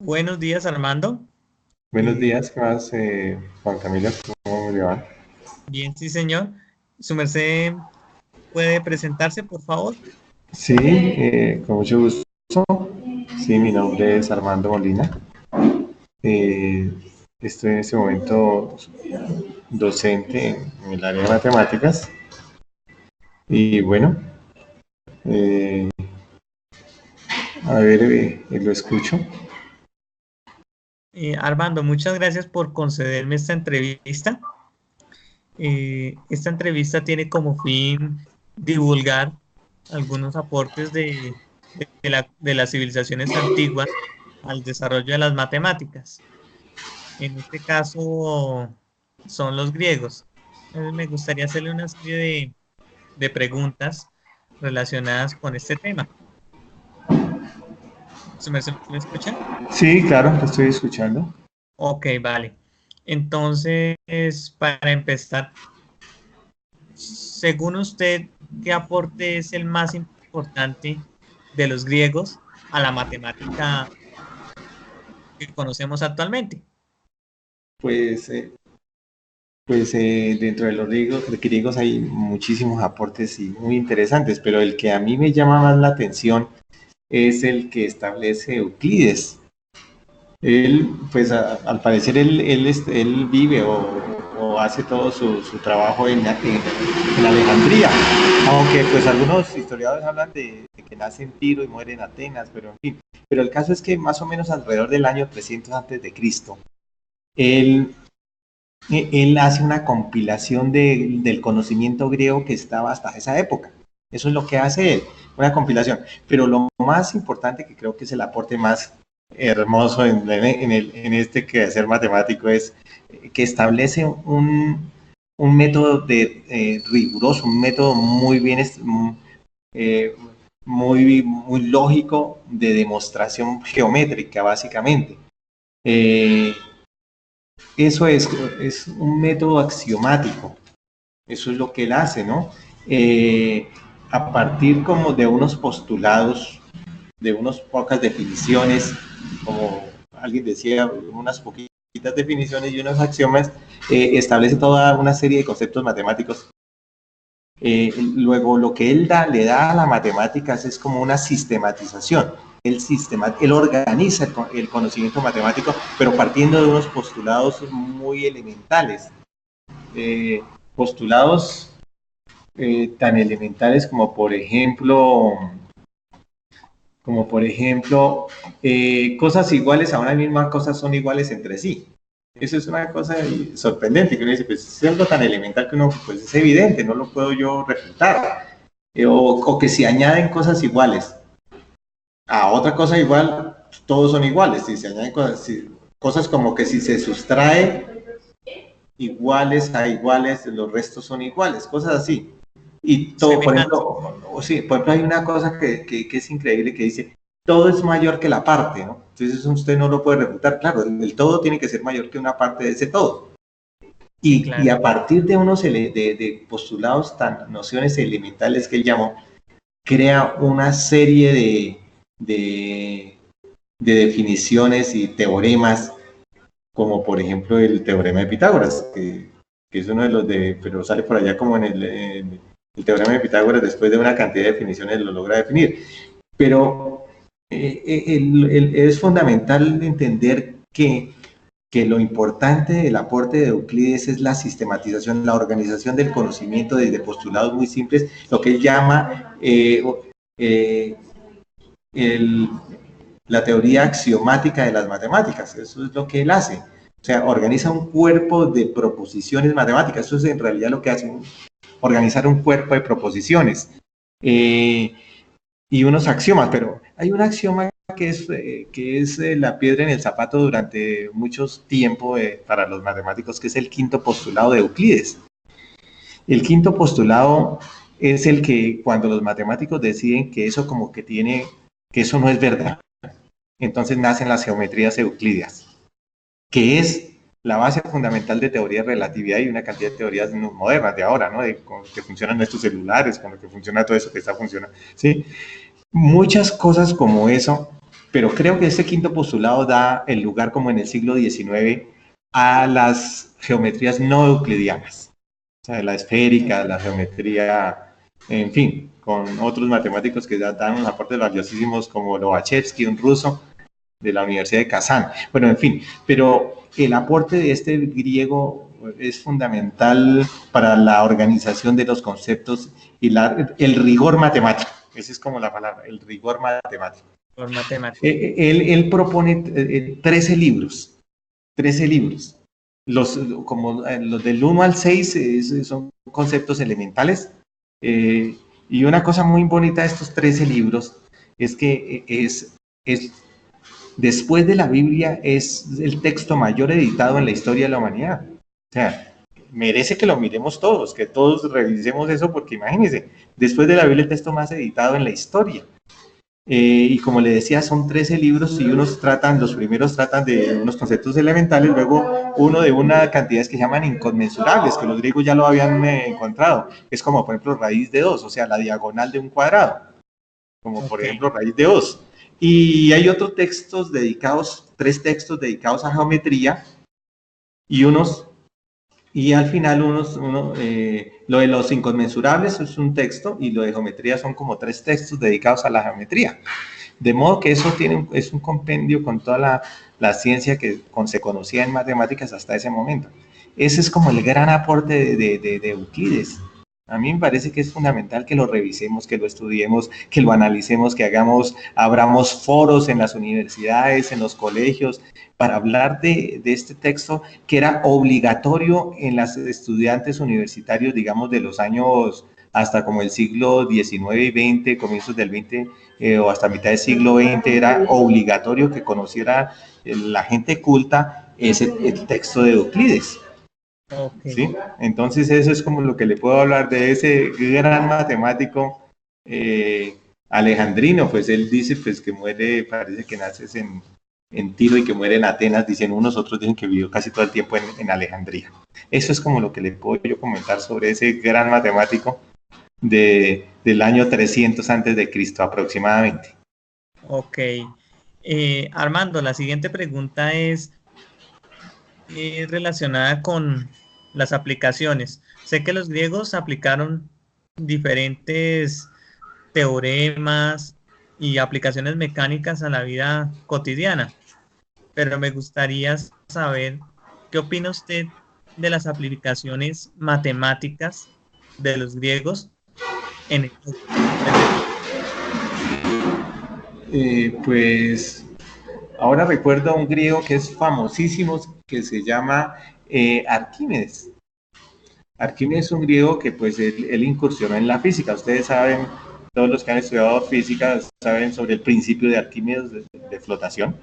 Buenos días, Armando. Buenos Eh, días, ¿qué más, Juan Camilo? ¿Cómo le va? bien, sí, señor. ¿Su merced puede presentarse, por favor? Sí, con mucho gusto. Sí, mi nombre es Armando Molina. Eh, Estoy en este momento docente en el área de matemáticas. Y bueno, eh, a ver, lo escucho. Armando, muchas gracias por concederme esta entrevista. Esta entrevista tiene como fin divulgar algunos aportes de las civilizaciones antiguas al desarrollo de las matemáticas. En este caso son los griegos. Me gustaría hacerle una serie de preguntas relacionadas con este tema. ¿Se me escucha? Sí, claro, lo estoy escuchando. Ok, vale. Entonces, para empezar, según usted, ¿qué aporte es el más importante de los griegos a la matemática que conocemos actualmente? Pues, dentro de los griegos hay muchísimos aportes y muy interesantes, pero el que a mí me llama más la atención es el que establece Euclides. Él, pues al parecer, él vive o hace todo su trabajo en Alejandría, aunque pues algunos historiadores hablan de que nace en Tiro y muere en Atenas, pero en fin. Pero el caso es que más o menos alrededor del año 300 antes de Cristo, él, él hace una compilación del conocimiento griego que estaba hasta esa época. Eso es lo que hace él, una compilación. Pero lo más importante, que creo que es el aporte más hermoso en este quehacer matemático, es que establece un método riguroso, un método muy bien, eh, muy lógico de demostración geométrica, básicamente. Eh, Eso es un método axiomático, eso es lo que él hace, ¿no? A partir como de unos postulados, de unas pocas definiciones, como alguien decía, unas poquitas definiciones y unos axiomas, establece toda una serie de conceptos matemáticos. Luego lo que él le da a las matemáticas es como una sistematización. Él organiza el conocimiento matemático, pero partiendo de unos postulados muy elementales. Eh, Postulados tan elementales como por ejemplo, cosas iguales a una misma cosa son iguales entre sí. Eso es una cosa sorprendente, que uno dice, pues es algo tan elemental que uno, pues es evidente, no lo puedo yo refutar. O que si añaden cosas iguales a otra cosa igual, todos son iguales. Si se añaden cosas, cosas como que si se sustrae iguales a iguales, los restos son iguales, cosas así. Y todo, por ejemplo, Semejante. sí, por ejemplo, hay una cosa que es increíble que dice, todo es mayor que la parte, ¿no? Entonces eso usted no lo puede refutar, claro, el todo tiene que ser mayor que una parte de ese todo. Sí, Y claro. a partir de unos de postulados, nociones elementales que él llamó, crea una serie de, de definiciones y teoremas, como por ejemplo el teorema de Pitágoras, que es uno de los pero sale por allá como en el teorema de Pitágoras, después de una cantidad de definiciones lo logra definir. Pero es fundamental entender que lo importante del aporte de Euclides es la sistematización, la organización del conocimiento desde postulados muy simples, lo que él llama eh, el, la teoría axiomática de las matemáticas. Eso es lo que él hace. O sea, organiza un cuerpo de proposiciones matemáticas. Eso es en realidad lo que hace, organizar un cuerpo de proposiciones y unos axiomas. Pero hay un axioma que es la piedra en el zapato durante muchos tiempo para los matemáticos, que es el quinto postulado de Euclides. El quinto postulado es el que cuando los matemáticos deciden que eso como que tiene, que eso no es verdad, entonces nacen las geometrías euclidias, que es la base fundamental de teoría de relatividad y una cantidad de teorías modernas de ahora, ¿no? De con que funcionan estos celulares, con lo que funciona todo eso que está funcionando, ¿sí? Muchas cosas como eso, pero creo que ese quinto postulado da el lugar como en el siglo XIX a las geometrías no euclidianas, o sea, la esférica, la geometría, en fin, con otros matemáticos que dan unos aportes valiosísimos como Lobachevsky, un ruso de la Universidad de Kazán. Bueno, en fin, pero el aporte de este griego es fundamental para la organización de los conceptos y el rigor matemático. Esa es como la palabra, el rigor matemático. Por matemáticas. Él propone 13 libros, 13 libros. Los del 1 al 6 son conceptos elementales. Y una cosa muy bonita de estos 13 libros es que después de la Biblia es el texto mayor editado en la historia de la humanidad. O sea, merece que lo miremos todos, que todos revisemos eso, porque imagínense, después de la Biblia el texto más editado en la historia. Y como le decía, son 13 libros y los primeros tratan de unos conceptos elementales, luego uno de una cantidades que llaman inconmensurables, que los griegos ya lo habían encontrado. Es como, por ejemplo, raíz de 2, o sea, la diagonal de un cuadrado, como por ejemplo raíz de 2. Y hay otros textos dedicados, 3 textos dedicados a geometría y al final lo de los inconmensurables es un texto y lo de geometría son como 3 textos dedicados a la geometría. De modo que eso es un compendio con toda la ciencia que se conocía en matemáticas hasta ese momento. Ese es como el gran aporte de Euclides. A mí me parece que es fundamental que lo revisemos, que lo estudiemos, que lo analicemos, que abramos foros en las universidades, en los colegios, para hablar de este texto que era obligatorio en los estudiantes universitarios, digamos, de los años hasta como el siglo XIX y XX, comienzos del XX o hasta mitad del siglo XX, era obligatorio que conociera la gente culta el texto de Euclides. Okay. ¿Sí? Entonces eso es como lo que le puedo hablar de ese gran matemático alejandrino. Pues él dice pues que muere, parece que naces en Tiro y que muere en Atenas, dicen unos, otros dicen que vivió casi todo el tiempo en Alejandría. Eso es como lo que le puedo yo comentar sobre ese gran matemático del año 300 antes de Cristo aproximadamente. Ok. Armando, la siguiente pregunta es relacionada con las aplicaciones. Sé que los griegos aplicaron diferentes teoremas y aplicaciones mecánicas a la vida cotidiana, pero me gustaría saber qué opina usted de las aplicaciones matemáticas de los griegos en el Pues ahora recuerdo a un griego que es famosísimo, que se llama Arquímedes. Arquímedes es un griego que pues él incursionó en la física. Ustedes saben, todos los que han estudiado física saben sobre el principio de Arquímedes de flotación.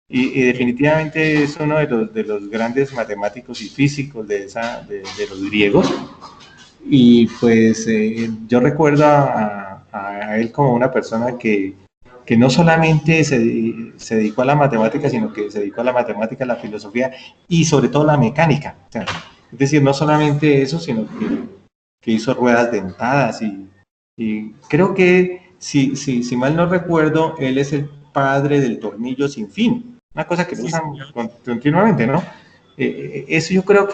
Y definitivamente es uno de los grandes matemáticos y físicos de los griegos. Y pues yo recuerdo a él como una persona que no solamente se dedicó a la matemática, sino que se dedicó a la matemática, a la filosofía y sobre todo a la mecánica. O sea, es decir, no solamente eso, sino que hizo ruedas dentadas y creo que, si mal no recuerdo, él es el padre del tornillo sin fin, una cosa que lo usan continuamente, ¿no? Eso yo creo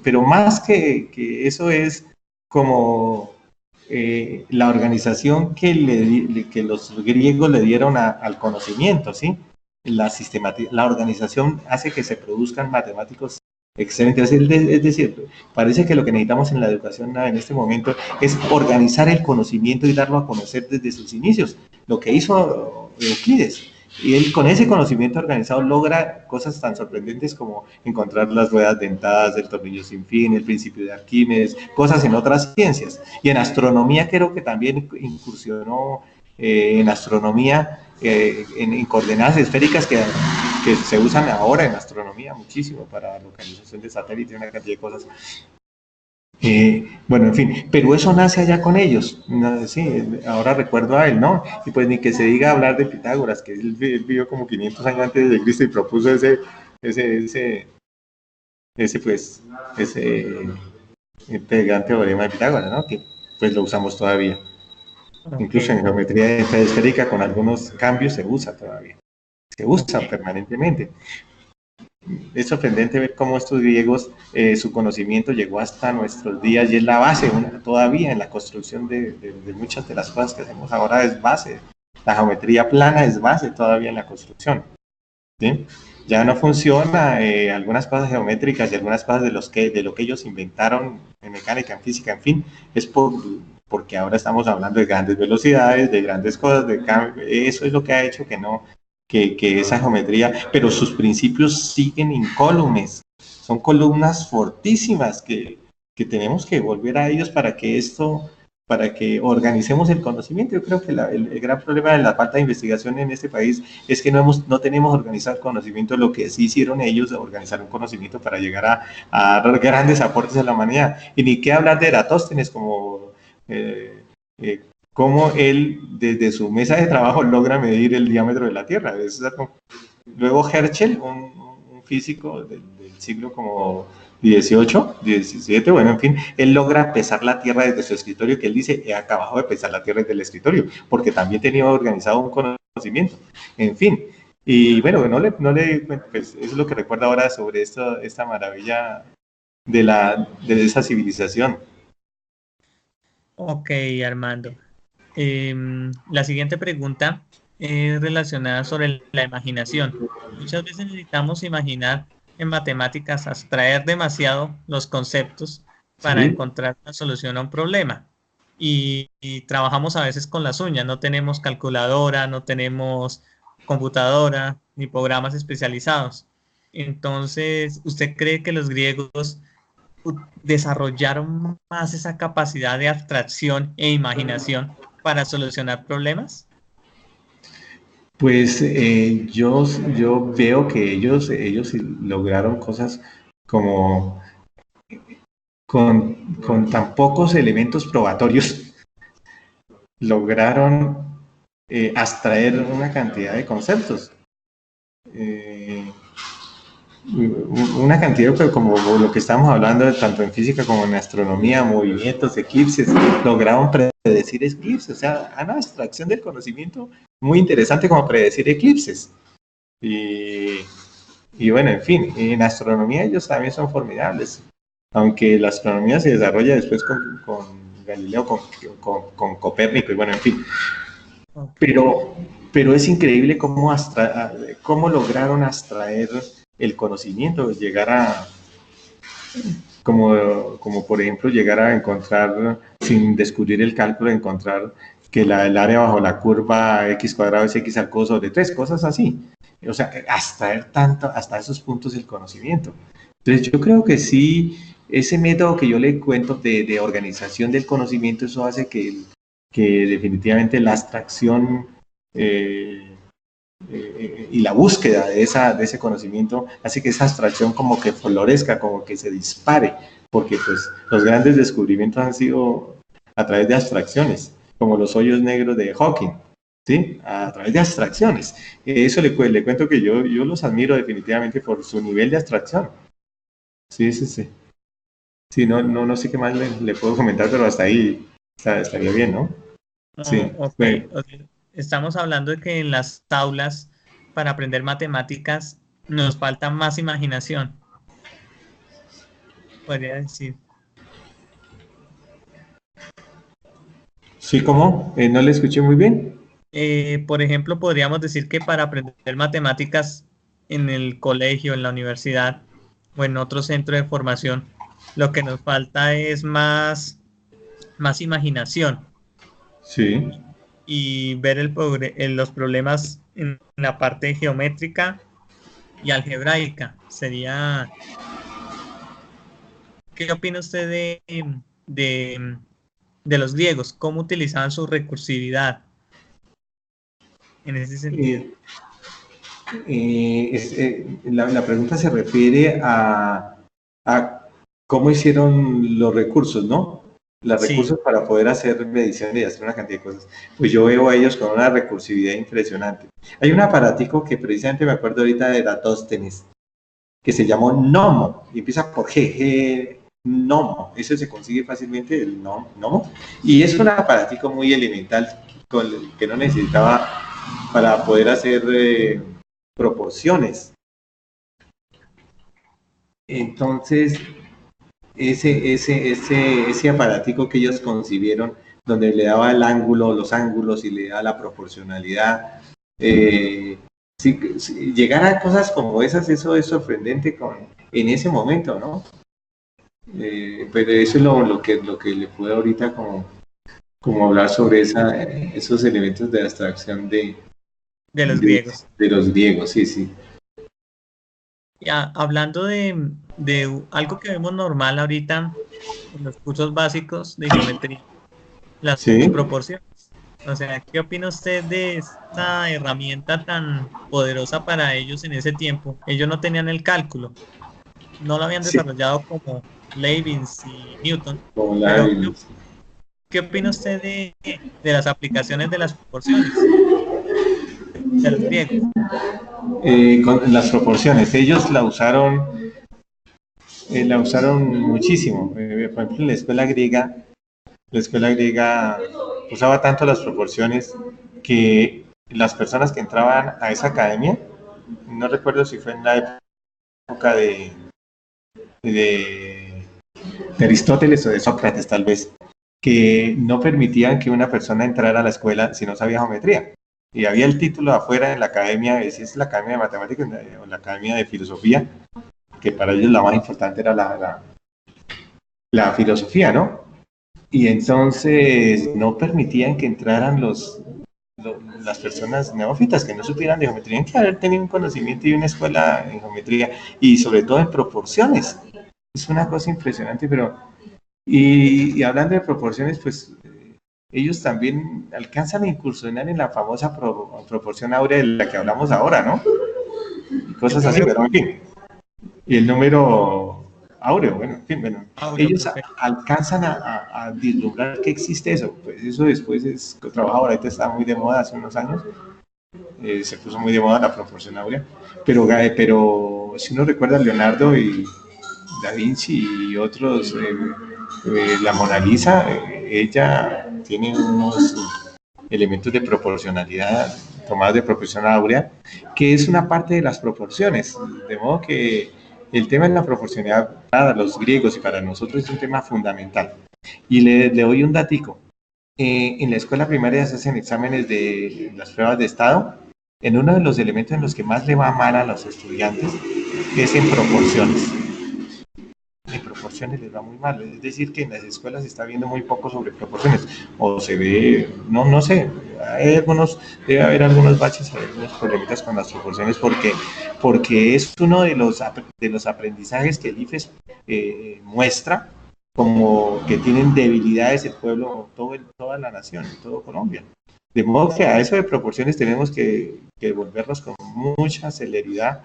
pero más que eso es como la organización que los griegos le dieron al conocimiento, ¿sí? La organización hace que se produzcan matemáticos excelentes. Es decir, parece que lo que necesitamos en la educación en este momento es organizar el conocimiento y darlo a conocer desde sus inicios, lo que hizo Euclides. Y él con ese conocimiento organizado logra cosas tan sorprendentes como encontrar las ruedas dentadas, el tornillo sin fin, el principio de Arquímedes, cosas en otras ciencias. Y en astronomía creo que también incursionó en astronomía, en coordenadas esféricas que se usan ahora en astronomía muchísimo para localización de satélites y una cantidad de cosas. Bueno, en fin, pero eso nace allá con ellos. Sí, ahora recuerdo a él, ¿no? Y pues ni que se diga hablar de Pitágoras, que él vivió como 500 años antes de Cristo y propuso ese gran teorema de Pitágoras, ¿no? Que pues lo usamos todavía. Okay. Incluso en geometría esférica con algunos cambios se usa todavía. se usan Ok. permanentemente. Es sorprendente ver cómo estos griegos, su conocimiento llegó hasta nuestros días y es la base, todavía en la construcción de muchas de las cosas que hacemos ahora es base. La geometría plana es base todavía en la construcción. ¿Sí? Ya no funciona algunas cosas geométricas y algunas cosas de lo que ellos inventaron en mecánica, en física, en fin, es porque ahora estamos hablando de grandes velocidades, de grandes cosas, eso es lo que ha hecho que no, que esa geometría, pero sus principios siguen incólumes, son columnas fortísimas que tenemos que volver a ellos para que organicemos el conocimiento. Yo creo que el gran problema de la falta de investigación en este país es que no tenemos organizado el conocimiento, lo que sí hicieron ellos, organizar un conocimiento para llegar a dar grandes aportes a la humanidad. Y ni qué hablar de Eratóstenes, como cómo él desde su mesa de trabajo logra medir el diámetro de la Tierra. Luego Herschel, un físico del siglo como 18, 17, bueno, en fin, él logra pesar la Tierra desde su escritorio, que él dice, he acabado de pesar la Tierra desde el escritorio, porque también tenía organizado un conocimiento. En fin, y bueno, pues es lo que recuerdo ahora sobre esta maravilla de esa civilización. Ok, Armando. La siguiente pregunta es relacionada sobre la imaginación. Muchas veces necesitamos imaginar en matemáticas, abstraer demasiado los conceptos para ¿Sí? encontrar una solución a un problema. Y trabajamos a veces con las uñas, no tenemos calculadora, no tenemos computadora ni programas especializados. Entonces, ¿usted cree que los griegos desarrollaron más esa capacidad de abstracción e imaginación para solucionar problemas? Pues yo veo que ellos lograron cosas como con tan pocos elementos probatorios, lograron abstraer una cantidad de conceptos. Eh, una cantidad, pero como lo que estamos hablando, tanto en física como en astronomía, movimientos, eclipses, lograron predecir eclipses, o sea, una abstracción del conocimiento muy interesante como predecir eclipses. Y, y bueno, en fin, en astronomía ellos también son formidables, aunque la astronomía se desarrolla después con Galileo, con Copérnico, y bueno, en fin. Ok. Pero, pero es increíble cómo lograron abstraer el conocimiento, llegar a, como por ejemplo, llegar a encontrar, sin descubrir el cálculo, encontrar que el área bajo la curva x cuadrado es x al cubo sobre 3, cosas así. O sea, abstraer tanto, hasta esos puntos el conocimiento. Entonces yo creo que sí, ese método que yo le cuento de organización del conocimiento, eso hace que definitivamente la abstracción eh, y la búsqueda de ese conocimiento hace que esa abstracción como que florezca, como que se dispare, porque pues los grandes descubrimientos han sido a través de abstracciones, como los hoyos negros de Hawking, ¿sí? A través de abstracciones. Eso le cuento que yo los admiro definitivamente por su nivel de abstracción. Sí, sí, sí. Sí, no sé qué más le puedo comentar, pero hasta ahí estaría bien, ¿no? Oh, Sí. ok. Bueno, Ok. Estamos hablando de que en las aulas para aprender matemáticas nos falta más imaginación, podría decir. sí, ¿cómo? No le escuché muy bien. Por ejemplo, podríamos decir que para aprender matemáticas en el colegio, en la universidad o en otro centro de formación, lo que nos falta es más imaginación Sí. y ver los problemas en la parte geométrica y algebraica. ¿Qué opina usted de, de los griegos? ¿Cómo utilizaban su recursividad en ese sentido? Eh, la pregunta se refiere a cómo hicieron los recursos, ¿no? Los Sí, recursos para poder hacer mediciones y hacer una cantidad de cosas. Pues yo veo a ellos con una recursividad impresionante. Hay un aparatico que precisamente me acuerdo ahorita de Eratóstenes, que se llamó Nomo, y empieza por Nomo. Eso se consigue fácilmente, el Nomo. Y es un aparatico muy elemental que no necesitaba para poder hacer proporciones. Entonces, ese aparatico que ellos concibieron, donde le daba el ángulo, los ángulos y le daba la proporcionalidad, si llegar a cosas como esas, eso es sorprendente en ese momento, ¿no? Pero eso es lo que le puedo ahorita como hablar sobre esos elementos de abstracción de los griegos. De los griegos, sí, sí. Ya, hablando de algo que vemos normal ahorita en los cursos básicos de geometría, las ¿Sí? proporciones. O sea, ¿qué opina usted de esta herramienta tan poderosa para ellos en ese tiempo? Ellos no tenían el cálculo, no lo habían Sí. desarrollado como Leibniz y Newton, Como la pero ¿qué opina usted de las aplicaciones de las proporciones de los griegos? Con las proporciones, ellos la usaron muchísimo. Por ejemplo, en la escuela griega usaba tanto las proporciones que las personas que entraban a esa academia, no recuerdo si fue en la época de Aristóteles o de Sócrates tal vez, que no permitían que una persona entrara a la escuela si no sabía geometría. Y había el título afuera en la academia, si es la academia de matemáticas o la academia de filosofía, que para ellos la más importante era la filosofía, ¿no? Y entonces no permitían que entraran las personas neófitas que no supieran de geometría, tenían que haber tenido un conocimiento y una escuela en geometría, y sobre todo en proporciones. Es una cosa impresionante, pero y hablando de proporciones, pues ellos también alcanzan a incursionar en la famosa proporción áurea de la que hablamos ahora, ¿no? Y cosas así, pero en fin. Y el número áureo, bueno, en fin, bueno. Áureo, Ellos perfecto. alcanzan a vislumbrar que existe eso. Pues eso después es trabajo, ahorita está muy de moda hace unos años. Se puso muy de moda la proporción áurea. Pero si uno recuerda a Leonardo y Da Vinci y otros, la Mona Lisa, ella tiene unos elementos de proporcionalidad tomados de proporción áurea, que es una parte de las proporciones, de modo que el tema de la proporcionalidad para los griegos y para nosotros es un tema fundamental. Y le doy un datico. En la escuela primaria se hacen exámenes de las pruebas de estado. En uno de los elementos en los que más le va mal a los estudiantes es en proporciones. En proporciones les va muy mal, es decir, que en las escuelas se está viendo muy poco sobre proporciones, o se ve, no sé, debe haber algunos baches, algunos problemitas con las proporciones, porque es uno de los aprendizajes que el IFES muestra como que tienen debilidades el pueblo, toda la nación, todo Colombia. De modo que a eso de proporciones tenemos que volvernos con mucha celeridad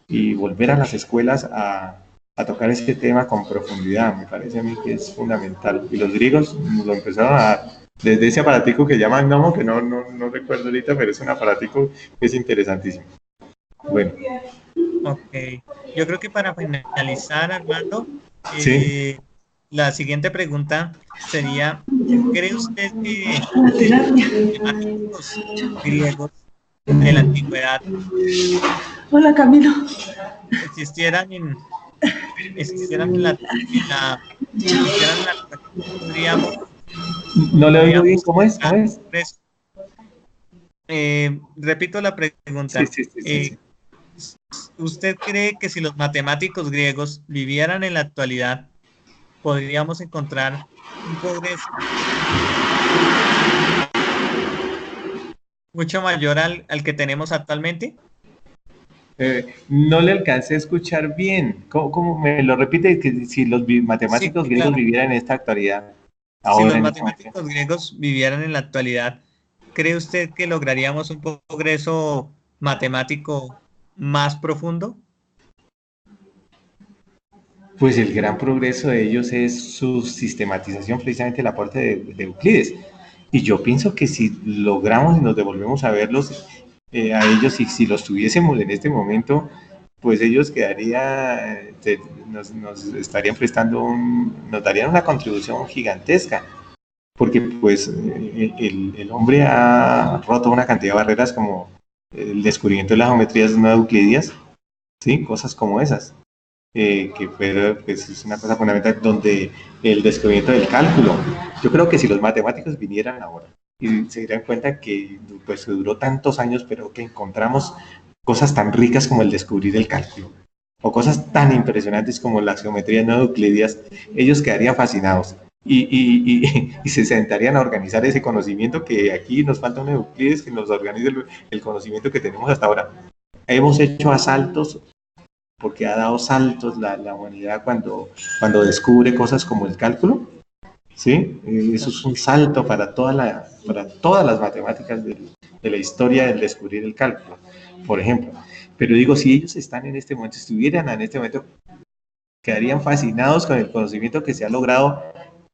y volver a las escuelas a tocar este tema con profundidad. Me parece a mí que es fundamental. Y los griegos lo empezaron desde ese aparatico que llaman gnomo, que no recuerdo ahorita, pero es un aparatico que es interesantísimo. Bueno. Ok. Yo creo que para finalizar, Armando, Sí. la siguiente pregunta sería, ¿cree usted que los matemáticos griegos de la antigüedad Hola, Camilo. existieran existieran existieran en la actualidad, No le oigo bien, podríamos ¿cómo es? encontrar progreso? Repito la Sí, pregunta. sí, sí, sí, sí. ¿Usted cree que si los matemáticos griegos vivieran en la actualidad, podríamos encontrar un progreso mucho mayor al que tenemos actualmente? No le alcancé a escuchar bien. ¿Cómo me lo repite? Que si los Sí, matemáticos griegos claro. vivieran en esta actualidad, Si ahora los en este momento. matemáticos griegos vivieran en la actualidad, ¿cree usted que lograríamos un progreso matemático más profundo? Pues el gran progreso de ellos es su sistematización, precisamente el aporte de Euclides. Y yo pienso que si logramos y nos devolvemos a verlos a ellos, y si los tuviésemos en este momento, pues ellos nos estarían prestando nos darían una contribución gigantesca, porque pues el hombre ha roto una cantidad de barreras como el descubrimiento de las geometrías no euclidias, ¿sí? Cosas como esas, que fue, pues, es una cosa fundamental, donde el descubrimiento del cálculo. Yo creo que si los matemáticos vinieran ahora y se dieran cuenta que pues duró tantos años, pero que encontramos cosas tan ricas como el descubrir el cálculo, o cosas tan impresionantes como las geometrías no euclidias, ellos quedarían fascinados y se sentarían a organizar ese conocimiento que aquí nos falta un Euclides que nos organice el conocimiento que tenemos hasta ahora. Hemos hecho asaltos porque ha dado saltos la humanidad cuando descubre cosas como el cálculo, ¿sí? Eso es un salto para todas las matemáticas de la historia del descubrir el cálculo, por ejemplo. Pero digo, si ellos están en este momento, estuvieran en este momento, quedarían fascinados con el conocimiento que se ha logrado.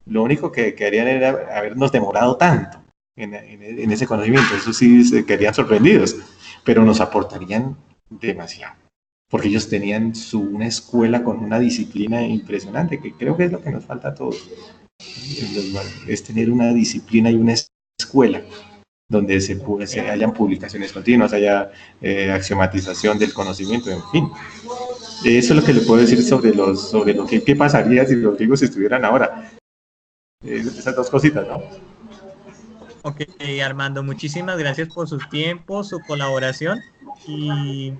Lo único que quedarían era habernos demorado tanto en ese conocimiento. Eso sí, se quedarían sorprendidos, pero nos aportarían demasiado, porque ellos tenían una escuela con una disciplina impresionante, que creo que es lo que nos falta a todos, es tener una disciplina y una escuela donde se hayan publicaciones continuas, haya axiomatización del conocimiento, en fin. Eso es lo que le puedo decir sobre lo que qué pasaría si los griegos estuvieran ahora. Esas dos cositas, ¿no? Ok, Armando, muchísimas gracias por su tiempo, su colaboración y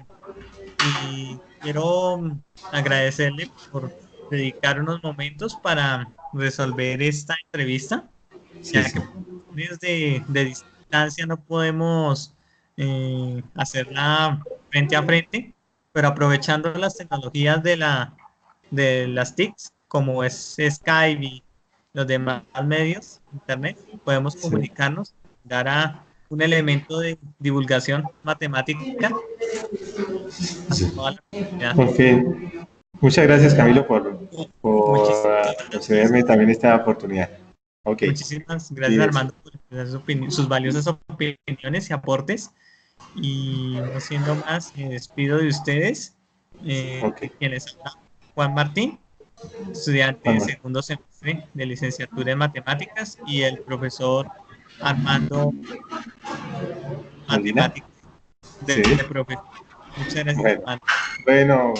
quiero agradecerle por dedicar unos momentos para resolver esta entrevista, Sí, ya sí. que de distancia no podemos hacerla frente a frente, pero aprovechando las tecnologías de las TICs, como es Skype y los demás medios, Internet, podemos Sí. comunicarnos, dar a un elemento de divulgación matemática a Sí. toda la comunidad. Ok. Muchas gracias, Camilo, por Muchísimas gracias. concederme también esta oportunidad. Ok. Muchísimas gracias, Cuídese. Armando, por expresar sus valiosas opiniones y aportes. Y no siendo más, me despido de ustedes. Ok. Quien les habla, Juan Martín, estudiante de Juanma. segundo semestre de licenciatura en matemáticas, y el profesor Armando, Molina. matemáticas Sí. de profesor. Muchas gracias, Bueno. Armando. Bueno.